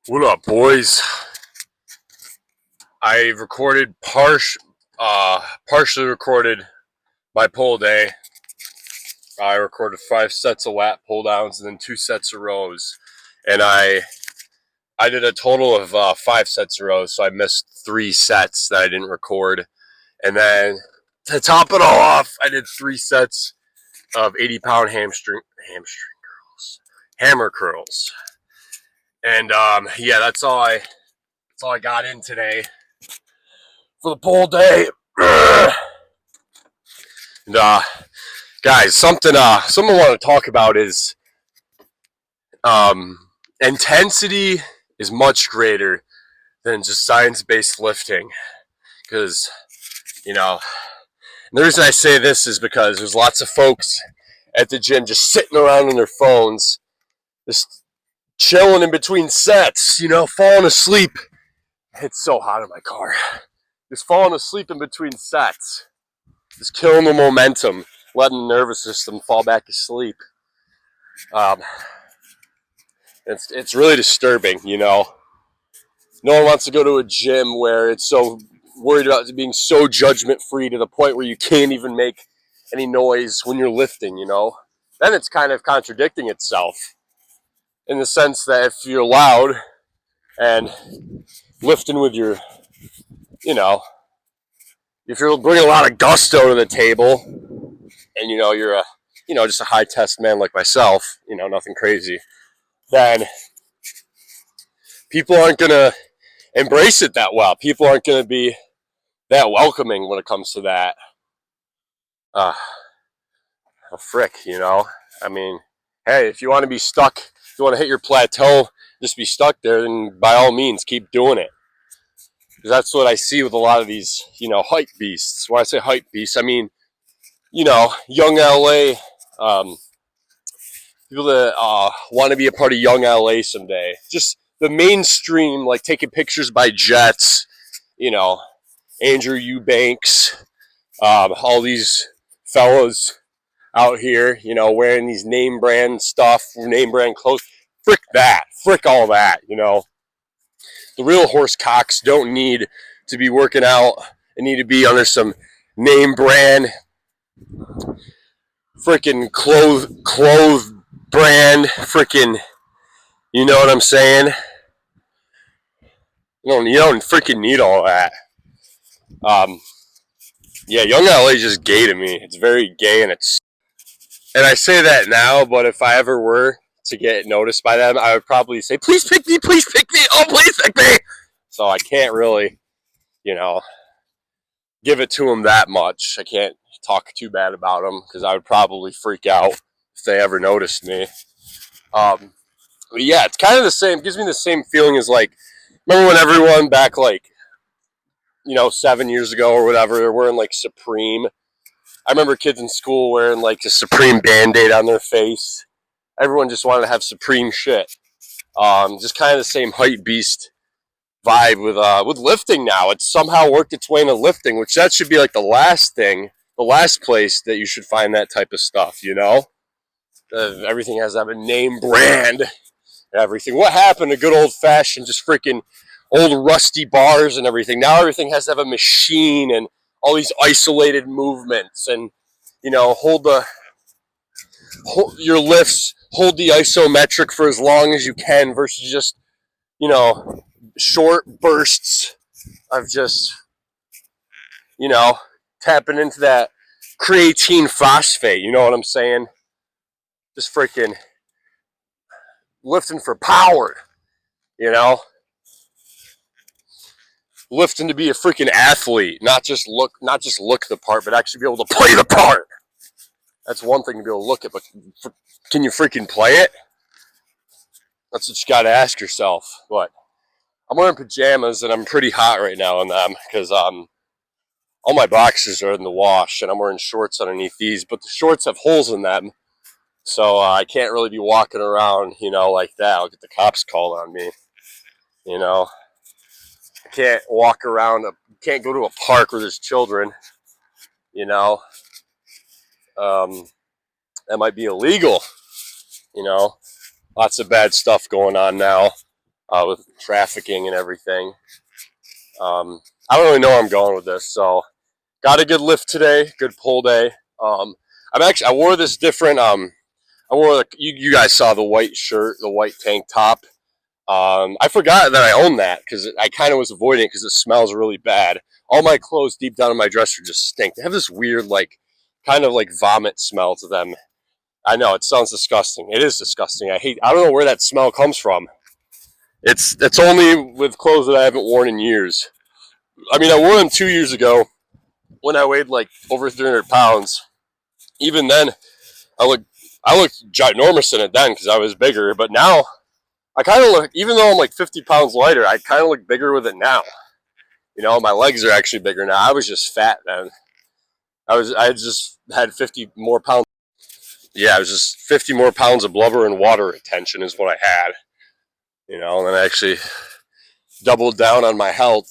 What up, boys? I recorded partially recorded my pull day. I recorded 5 sets of lat pull downs and then 2 sets of rows, and I did a total of 5 sets of rows. So I missed 3 sets that I didn't record, and then to top it all off, I did 3 sets of 80-pound hammer curls, and yeah, that's all I got in today for the pull day. And guys, something I want to talk about is intensity is much greater than just science-based lifting, because the reason I say this is because there's lots of folks at the gym just sitting around on their phones, just chilling in between sets, falling asleep. It's so hot in my car. Just falling asleep in between sets, just killing the momentum, letting the nervous system fall back asleep. It's really disturbing, No one wants to go to a gym where it's so worried about being so judgment-free to the point where you can't even make any noise when you're lifting, Then it's kind of contradicting itself in the sense that if you're loud and lifting with your you know, if you're bringing a lot of gusto to the table, and you're a, just a high test man like myself, nothing crazy, then people aren't gonna embrace it that well. People aren't gonna be that welcoming when it comes to that. Frick, I mean, hey, if you want to be stuck, if you want to hit your plateau, just be stuck there, then by all means, keep doing it. Because that's what I see with a lot of these, hype beasts. When I say hype beasts, I mean, young LA, people that want to be a part of young LA someday. Just the mainstream, like taking pictures by jets, Andrew Eubanks, all these fellows out here, wearing these name brand stuff, name brand clothes. Frick that. Frick all that, The real horse cocks don't need to be working out and need to be under some name brand freaking clothes brand freaking, you know what I'm saying? You don't freaking need all that. Yeah, young LA is just gay to me. It's very gay, and I say that now, but if I ever were to get noticed by them, I would probably say, please pick me, oh, please pick me. So I can't really, give it to them that much. I can't talk too bad about them because I would probably freak out if they ever noticed me. But yeah, it's kind of the same. It gives me the same feeling as like, remember when everyone back like, 7 years ago or whatever, they're wearing like Supreme. I remember kids in school wearing like a Supreme Band-Aid on their face. Everyone just wanted to have Supreme shit. Just kind of the same hype beast vibe with lifting now. It's somehow worked its way into lifting, which that should be like the last place that you should find that type of stuff, everything has to have a name brand. Everything. What happened to good old-fashioned just freaking old rusty bars and everything? Now everything has to have a machine and all these isolated movements and, hold your lifts, hold the isometric for as long as you can versus just, short bursts of just, tapping into that creatine phosphate. You know what I'm saying? Just freaking lifting for power, lifting to be a freaking athlete, not just look the part, but actually be able to play the part. That's one thing to be able to look at, but can you freaking play it? That's what you got to ask yourself. But I'm wearing pajamas and I'm pretty hot right now in them because all my boxers are in the wash and I'm wearing shorts underneath these, but the shorts have holes in them, so I can't really be walking around, like that. I'll get the cops called on me. I can't walk around. Can't go to a park where there's children. That might be illegal. Lots of bad stuff going on now with trafficking and everything. I don't really know where I'm going with this. So, got a good lift today. Good pull day. I wore this different. You guys saw the white shirt, the white tank top. I forgot that I owned that because I kind of was avoiding it because it smells really bad. All my clothes deep down in my dresser just stink. They have this weird, kind of vomit smell to them. I know it sounds disgusting. It is disgusting. I don't know where that smell comes from. It's only with clothes that I haven't worn in years. I mean, I wore them 2 years ago when I weighed over 300 pounds. Even then, I looked ginormous in it then because I was bigger. But now, I kind of look, even though I'm 50 pounds lighter, I kind of look bigger with it now. My legs are actually bigger now. I was just fat then. I just had 50 more pounds. Yeah, it was just 50 more pounds of blubber and water retention is what I had. And I actually doubled down on my health.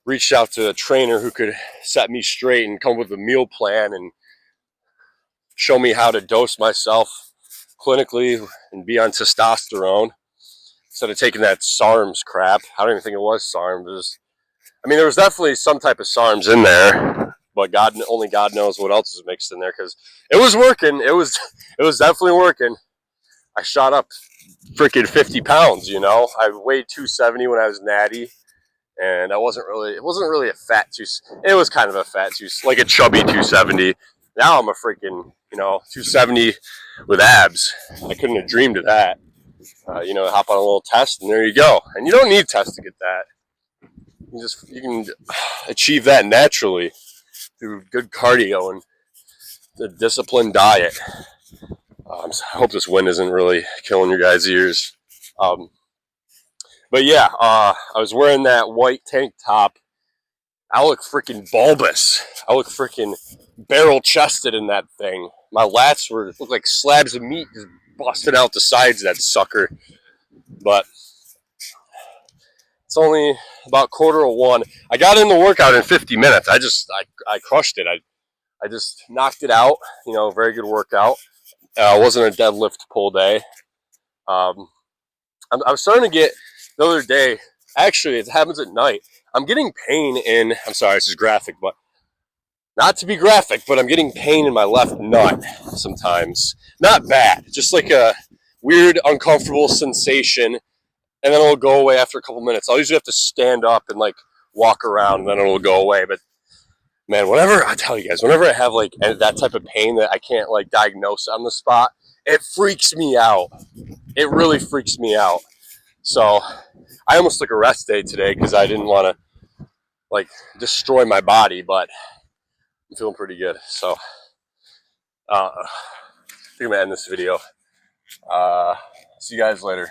Reached out to a trainer who could set me straight and come with a meal plan and show me how to dose myself clinically and be on testosterone instead of taking that SARMs crap. I don't even think it was SARMs. There was definitely some type of SARMs in there, but only God knows what else is mixed in there because it was working. It was definitely working. I shot up freaking 50 pounds, I weighed 270 when I was natty, and it wasn't really a fat it was kind of a fat like a chubby 270. Now I'm a freaking, 270 with abs. I couldn't have dreamed of that. Hop on a little test and there you go. And you don't need tests to get that. You can achieve that naturally through good cardio and the disciplined diet. So I hope this wind isn't really killing your guys' ears. But yeah, I was wearing that white tank top. I look freaking bulbous. I look freaking barrel chested in that thing. My lats looked like slabs of meat just busting out the sides of that sucker. But it's only about 1:15. I got in the workout in 50 minutes. I crushed it. I just knocked it out. Very good workout. Wasn't a deadlift pull day. I was starting to get the other day. Actually, it happens at night. I'm getting pain in. I'm sorry, this is graphic, but not to be graphic, but I'm getting pain in my left nut sometimes. Not bad, just like a weird, uncomfortable sensation, and then it'll go away after a couple minutes. I'll usually have to stand up and like walk around, and then it'll go away. But man, whenever I have like that type of pain that I can't like diagnose on the spot, it freaks me out. It really freaks me out. So I almost took a rest day today because I didn't want to like destroy my body, but I'm feeling pretty good. So I think I'm gonna end this video. See you guys later.